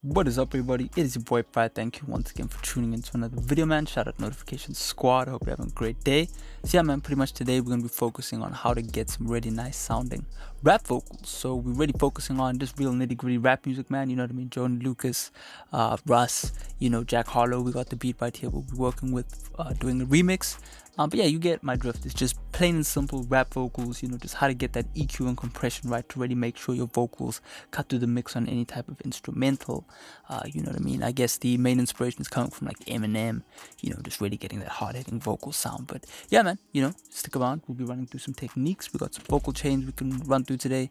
What is up, everybody? It is your boy Farai. Thank you once again for tuning into another video, man. Shout out Notification Squad. I hope you're having a great day. So yeah, man, pretty much today we're going to be focusing on how to get some really nice sounding rap vocals. So we're really focusing on just real nitty gritty rap music, man. You know what I mean? Joan Lucas, Russ, Jack Harlow. We got the beat right here. We'll be working with doing a remix. But yeah, you get my drift. It's just plain and simple rap vocals, just how to get that EQ and compression right to really make sure your vocals cut through the mix on any type of instrumental. You know what I mean? I guess the main inspiration is coming from like Eminem, just really getting that hard-hitting vocal sound. But yeah, man, stick around. We'll be running through some techniques. We got some vocal chains we can run through today.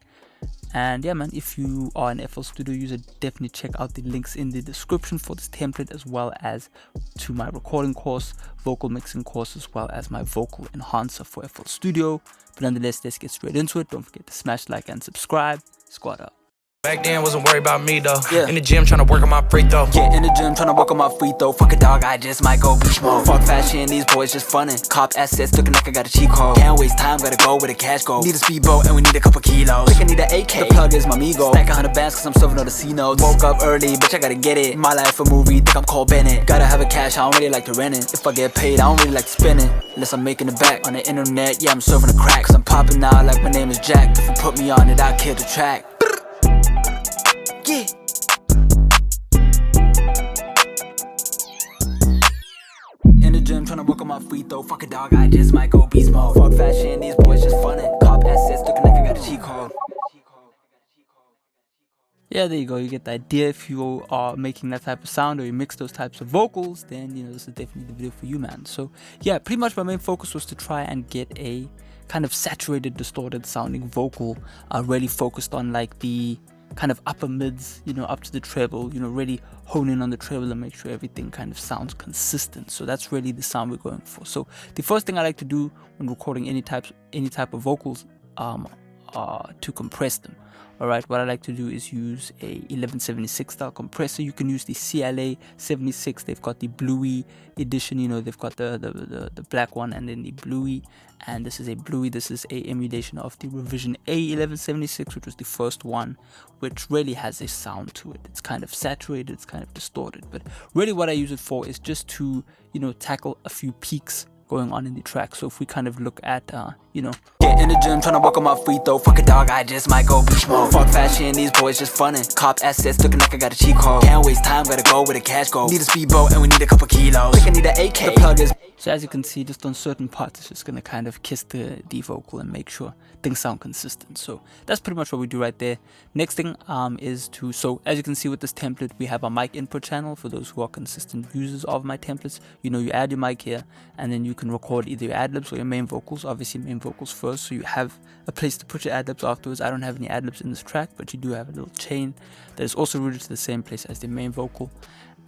And yeah, man, if you are an FL Studio user, definitely check out the links in the description for this template, as well as to my recording course, vocal mixing course, as well as my vocal enhancer for FL Studio. But nonetheless, let's get straight into it. Don't forget to smash like and subscribe. Squad up. Back then, wasn't worried about me though. Yeah. In the gym, trying to work on my free throw. Yeah, in the gym, trying to work on my free throw. Fuck a dog, I just might go beach mode. Fuck fashion, these boys just funnin'. Cop assets, looking like I got a cheat code. Can't waste time, gotta go where the cash go. Need a speedboat, and we need a couple kilos. Think I need an AK. The plug is my Migo. Stack 100 bands, cause I'm serving all the C notes. Woke up early, bitch, I gotta get it. My life a movie, think I'm Cole Bennett. Gotta have a cash, I don't really like to rent it. If I get paid, I don't really like to spend it. Unless I'm making it back on the internet, yeah, I'm serving a crack. Cause I'm popping out like my name is Jack. If you put me on it, I'll kill the track. Yeah. In the gym, tryna work on my free throw. Fuck a dog, I just might go beast mode. Fuck fashion, these boys just funnin'. Cop assets, looking like I got a cheat code. Yeah, there you go. You get the idea. If you are making that type of sound or you mix those types of vocals, then this is definitely the video for you, man. So yeah, pretty much my main focus was to try and get a kind of saturated, distorted sounding vocal, really focused on like the kind of upper mids, up to the treble, really hone in on the treble and make sure everything kind of sounds consistent. So that's really the sound we're going for. So the first thing I like to do when recording any type of vocals to compress them. Alright, what I like to do is use a 1176 style compressor. You can use the CLA 76. They've got the bluey edition, they've got the black one and then the bluey. And this is a bluey. This is a emulation of the revision A 1176, which was the first one, which really has a sound to it. It's kind of saturated, it's kind of distorted. But really what I use it for is just to, tackle a few peaks going on in the track. So if we kind of look at get in the gym, trying to work on my free throw. Fuck a dog, I just might go beach mode. Fuck fashion, these boys just funnin'. Cop assets, looking like I got a cheat code. Can't waste time, gotta go where the cash go. Need a speedboat, and we need a couple kilos. Think I need an AK. The plug is. So as you can see, just on certain parts, it's just gonna kind of kiss the vocal and make sure things sound consistent. So that's pretty much what we do right there. Next thing is to, so as you can see with this template, we have a mic input channel. For those who are consistent users of my templates, you add your mic here, and then you can record either your ad-libs or your main vocals. Obviously main vocals first, so you have a place to put your ad-libs afterwards. I don't have any ad-libs in this track, but you do have a little chain that is also routed to the same place as the main vocal.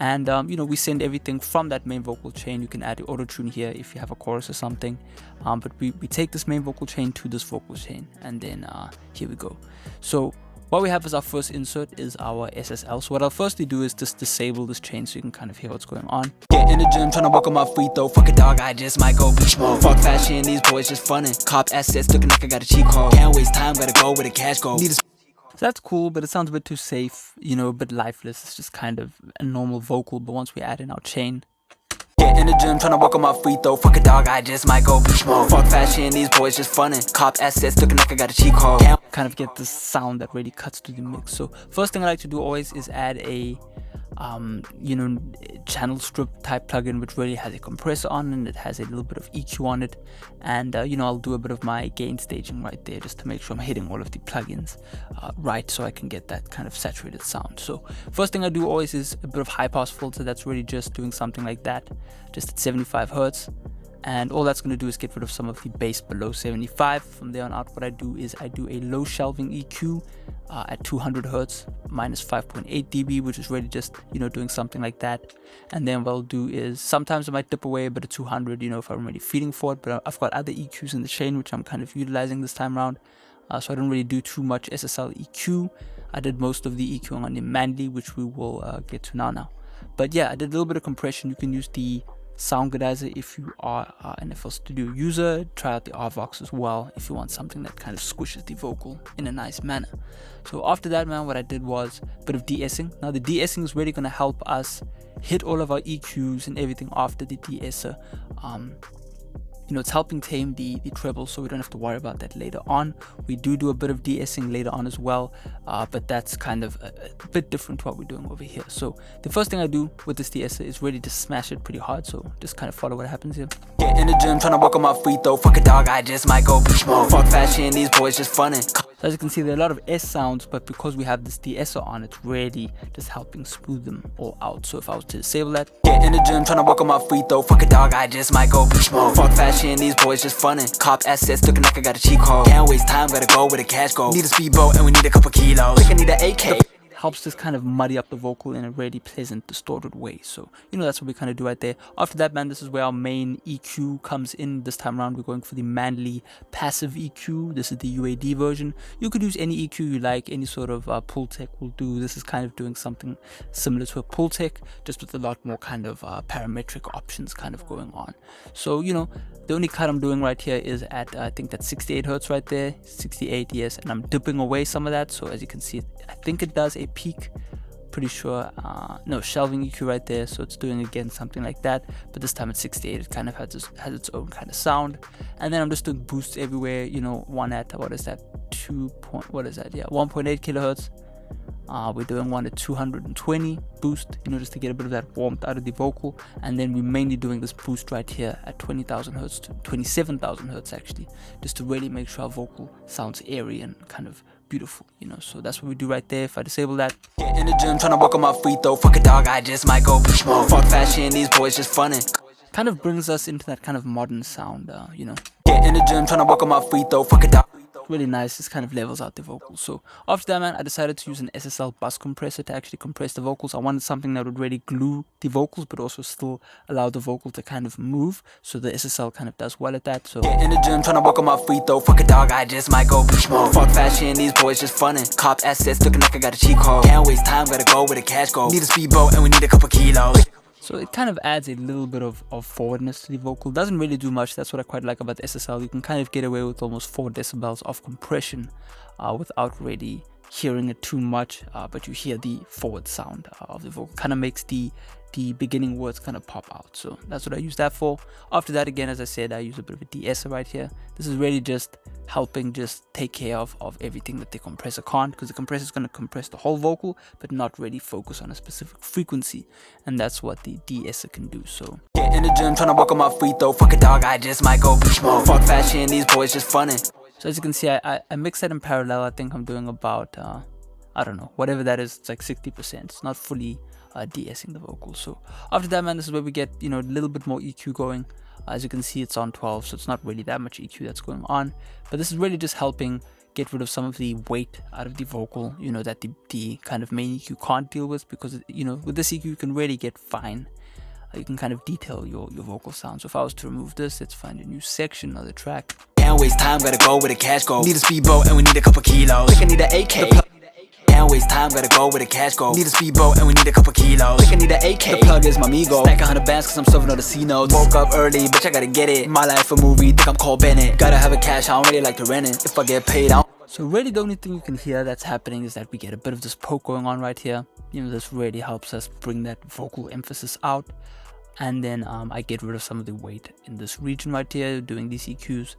And we send everything from that main vocal chain. You can add your auto-tune here if you have a chorus or something, but we take this main vocal chain to this vocal chain, and then here we go. So what we have as our first insert is our SSL. So what I'll firstly do is just disable this chain so you can kind of hear what's going on. Get in the gym, trying to work on my free throw. Fuck a dog, I just might go beach mode. Fuck fashion, these boys just funnin'. Cop assets, looking like I got a cheat code. Can't waste time, gotta go where the cash go. So that's cool, but it sounds a bit too safe, a bit lifeless. It's just kind of a normal vocal, but once we add in our chain. Get in the gym, trying to work on my free throw. Fuck a dog, I just might go beach mode. Fuck fashion, these boys just funnin'. Cop assets, looking like I got a cheat code. Kind of get this sound that really cuts through the mix. So first thing I like to do always is add a channel strip type plugin, which really has a compressor on and it has a little bit of EQ on it. And I'll do a bit of my gain staging right there just to make sure I'm hitting all of the plugins right, so I can get that kind of saturated sound. So first thing I do always is a bit of high pass filter. That's really just doing something like that, just at 75 hertz. And all that's going to do is get rid of some of the bass below 75. From there on out, what I do is I do a low shelving EQ at 200 hertz minus 5.8 dB, which is really just doing something like that. And then what I'll do is sometimes I might dip away a bit at 200, if I'm really feeding for it. But I've got other EQs in the chain which I'm kind of utilizing this time around, so I don't really do too much SSL EQ. I did most of the EQing on the Manly, which we will get to now. But yeah, I did a little bit of compression. You can use the Soundgoodizer if you are an FL Studio user. Try out the RVox as well if you want something that kind of squishes the vocal in a nice manner. So after that, man, what I did was a bit of de-essing. Now the de-essing is really going to help us hit all of our EQs and everything after the de-esser. You know, it's helping tame the treble, so we don't have to worry about that later on. We do a bit of de-essing later on as well, but that's kind of a bit different to what we're doing over here. So the first thing I do with this de-esser is really to smash it pretty hard, so just kind of follow what happens here. Get in the gym, trying to work on my free throw. Fuck a dog, I just might go beach mode. Fuck fashion, these boys just funnin'. So as you can see, there are a lot of S sounds, but because we have this de-esser on, it's really just helping smooth them all out. So if I was to disable that, get in the gym, trying to work on my free throw. Fuck a dog, I just might go beach mode. Fuck fashion, these boys just funnin'. Cop assets, looking like I got a cheat code. Can't waste time, gotta go where the cash go. Need a speedboat and we need a couple kilos. Think I need an AK. Helps just kind of muddy up the vocal in a really pleasant, distorted way. So, you know, that's what we kind of do right there. After that, man, this is where our main EQ comes in. This time around, we're going for the Manly passive EQ. This is the UAD version. You could use any EQ you like, any sort of pull tech will do. This is kind of doing something similar to a pull tech, just with a lot more kind of parametric options kind of going on. So, you know, the only cut I'm doing right here is at, I think that's 68 Hertz right there. 68, yes. And I'm dipping away some of that. So as you can see, I think it does a peak, pretty sure. No, shelving EQ right there, so it's doing again something like that, but this time at 68 it kind of has its own kind of sound. And then I'm just doing boosts everywhere, you know, one at, what is that, 1.8 kilohertz. We're doing one at 220 boost, you know, just to get a bit of that warmth out of the vocal. And then we're mainly doing this boost right here at 20,000 hertz to 27,000 hertz actually, just to really make sure our vocal sounds airy and kind of beautiful, you know. So that's what we do right there. If I disable that, get in the gym, trying to work on my free throw. Fuck a dog, I just might go beach mode. Fuck fashion, these boys just funnin'. Kind of brings us into that kind of modern sound, you know. Get in the gym, trying to work on my free throw. Fuck a dog. Really nice. This kind of levels out the vocals. So after that, man, I decided to use an SSL bus compressor to actually compress the vocals. I wanted something that would really glue the vocals, but also still allow the vocal to kind of move. So the SSL kind of does well at that. So get in the gym, trying to work on my free throw. Fuck a dog, I just might go beach mode. Fuck fashion, these boys just funnin'. Cop assets, looking like I got a cheat code. Can't waste time, gotta go where the cash go. Need a speedboat and we need a couple kilos. So it kind of adds a little bit of forwardness to the vocal. Doesn't really do much. That's what I quite like about the SSL. You can kind of get away with almost 4 decibels of compression without really hearing it too much, but you hear the forward sound of the vocal. Kind of makes the beginning words kind of pop out. So that's what I use that for. After that, again, as I said, I use a bit of a de-esser right here. This is really just helping just take care of everything that the compressor can't, because the compressor is going to compress the whole vocal but not really focus on a specific frequency, and that's what the de-esser can do. So get in the gym, trying to work on my free throw. Fuck a dog, I just might go beach mode. Fuck fashion, these boys just funnin'. So as you can see, I mix that in parallel. I think I'm doing about I don't know, whatever that is. It's like 60%. It's not fully de-essing the vocal. So after that, man, this is where we get, you know, a little bit more EQ going. As you can see, it's on 12, so it's not really that much EQ that's going on, but this is really just helping get rid of some of the weight out of the vocal, you know, that the kind of main EQ can't deal with, because, you know, with this EQ you can really get fine. You can kind of detail your vocal sound. So if I was to remove this, let's find a new section of the track. Can't waste time, gotta go where the cash go. Need a speedboat and we need a couple kilos. Think I need an AK. Can't waste time, gotta go where the cash go. Need a speedboat and we need a couple kilos. Think I need an AK. The plug is my Migo. Stack 100 bands cause I'm serving all the C notes. Woke up early, bitch, I gotta get it. My life a movie, think I'm Cole Bennett. Gotta have a cash, I don't really like to rent it. If I get paid, I don't. So really the only thing you can hear that's happening is that we get a bit of this poke going on right here. You know, this really helps us bring that vocal emphasis out. And then I get rid of some of the weight in this region right here, doing these EQs.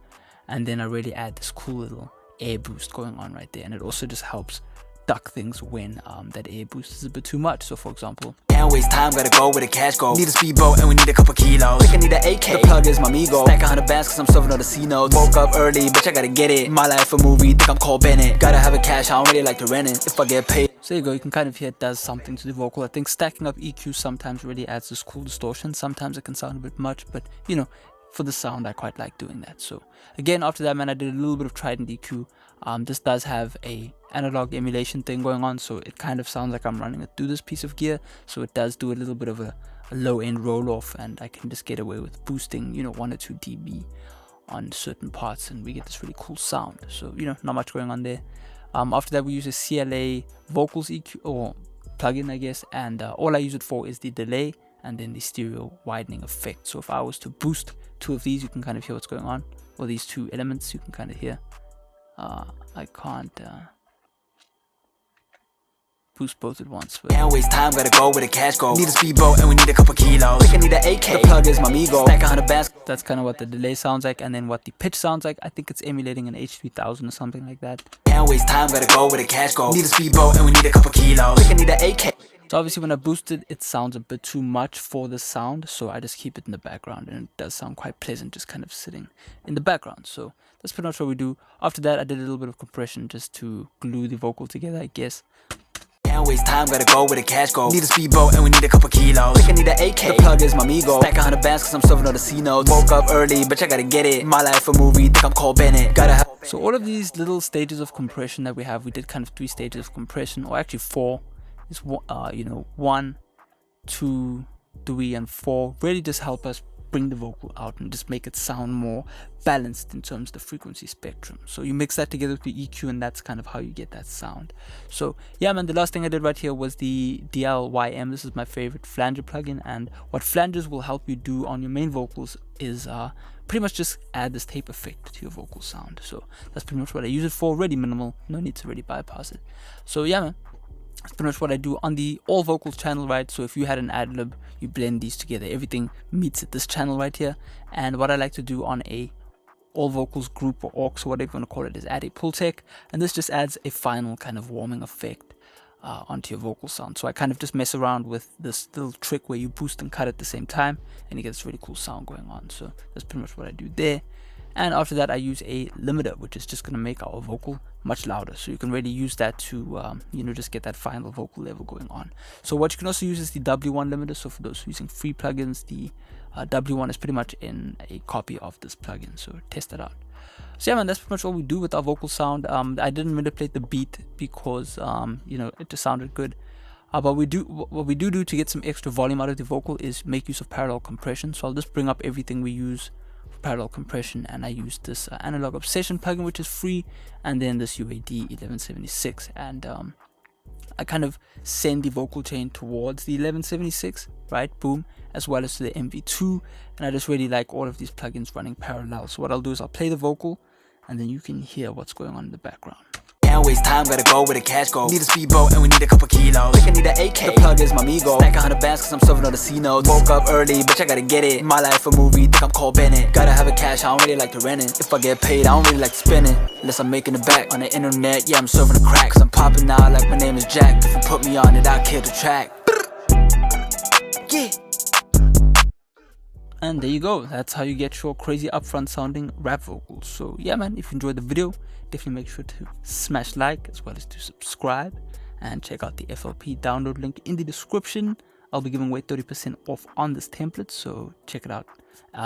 And then I really add this cool little air boost going on right there. And it also just helps duck things when that air boost is a bit too much. So for example, can't waste time, gotta go where the cash go. Need a speedboat and we need a couple kilos. Think I need an AK. The plug is my Migo. Stack 100 bands cause I'm serving all the C notes. Woke up early, bitch, I gotta get it. My life a movie, think I'm Cole Bennett. Gotta have a cash, I don't really like to rent it. If I get paid. So there you go, you can kind of hear it does something to the vocal. I think stacking up EQ sometimes really adds this cool distortion. Sometimes it can sound a bit much, but you know, for the sound I quite like doing that. So again, after that, man, I did a little bit of Trident EQ. This does have a analog emulation thing going on, so it kind of sounds like I'm running it through this piece of gear. So it does do a little bit of a low end roll off, and I can just get away with boosting, you know, 1 or 2 dB on certain parts, and we get this really cool sound. So, you know, not much going on there. After that, we use a Cla Vocals Eq or plugin, I guess, and all I use it for is the delay and then the stereo widening effect. So if I was to boost 2 of these, you can kind of hear what's going on, or these 2 elements, you can kind of hear. I can't boost both at once. But can't waste time, gotta go where the cash go. Need a speedboat and we need a couple kilos. Think I need an AK. The plug is my amigo. Stack 100 bands. That's kind of what the delay sounds like, and then what the pitch sounds like. I think it's emulating an H3000 or something like that. Can't waste time, gotta go where the cash go. Need a speedboat and we need a couple kilos. Think I need an AK. So obviously when I boost it, it sounds a bit too much for the sound, so I just keep it in the background, and it does sound quite pleasant just kind of sitting in the background. So that's pretty much what we do. After that, I did a little bit of compression just to glue the vocal together, I guess. Can't waste time, gotta go where the cash go. Need a speedboat and we need a couple kilos. Think I need an AK. The plug is my amigo. Stack 100 bands cause I'm serving all the C notes. Woke up early, bitch I gotta get it. My life a movie, think I'm Cole Bennett. Gotta have. So all of these little stages of compression that we have, we did kind of 3 stages of compression, or actually 4. Is 1, 2, 3, and 4 really just help us bring the vocal out and just make it sound more balanced in terms of the frequency spectrum. So you mix that together with the EQ, and that's kind of how you get that sound. So yeah, man, the last thing I did right here was the DLYM. This is my favorite flanger plugin, and what flanges will help you do on your main vocals is pretty much just add this tape effect to your vocal sound. So that's pretty much what I use it for. Really minimal, no need to really bypass it. So yeah, man, that's pretty much what I do on the all vocals channel, right? So if you had an ad lib, you blend these together, everything meets at this channel right here. And what I like to do on a all vocals group or aux, or whatever you want to call it, is add a pull tech, and this just adds a final kind of warming effect onto your vocal sound. So I kind of just mess around with this little trick where you boost and cut at the same time, and you get this really cool sound going on. So that's pretty much what I do there. And after that, I use a limiter, which is just going to make our vocal much louder. So you can really use that to, just get that final vocal level going on. So what you can also use is the W1 limiter. So for those using free plugins, the W1 is pretty much in a copy of this plugin. So test that out. So yeah, man, that's pretty much what we do with our vocal sound. I didn't manipulate the beat because, it just sounded good. But what we do to get some extra volume out of the vocal is make use of parallel compression. So I'll just bring up everything we use parallel compression, and I use this analog obsession plugin, which is free, and then this UAD 1176, and I kind of send the vocal chain towards the 1176, right, boom, as well as to the MV2, and I just really like all of these plugins running parallel. So what I'll do is I'll play the vocal, and then you can hear what's going on in the background. Can't waste time, gotta go where the cash go. Need a speedboat and we need a couple kilos. Think I need an AK. The plug is my amigo. Stack 100 bands cause I'm serving all the C notes. Woke up early, bitch I gotta get it. My life a movie, think I'm Cole Bennett. Gotta have a cash, I don't really like to rent it. If I get paid, I don't really like to spend it, unless I'm making it back on the internet. Yeah, I'm serving the crack, cause I'm popping out like my name is Jack. If you put me on it, I'll kill the track. Yeah. And there you go, that's how you get your crazy upfront sounding rap vocals. So yeah, man, if you enjoyed the video, definitely make sure to smash like as well as to subscribe, and check out the FLP download link in the description. I'll be giving away 30% off on this template, so check it out.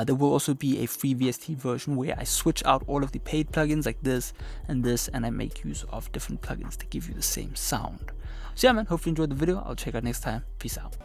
There will also be a free VST version where I switch out all of the paid plugins like this, and I make use of different plugins to give you the same sound. So yeah, man, hopefully you enjoyed the video. I'll check out next time. Peace out.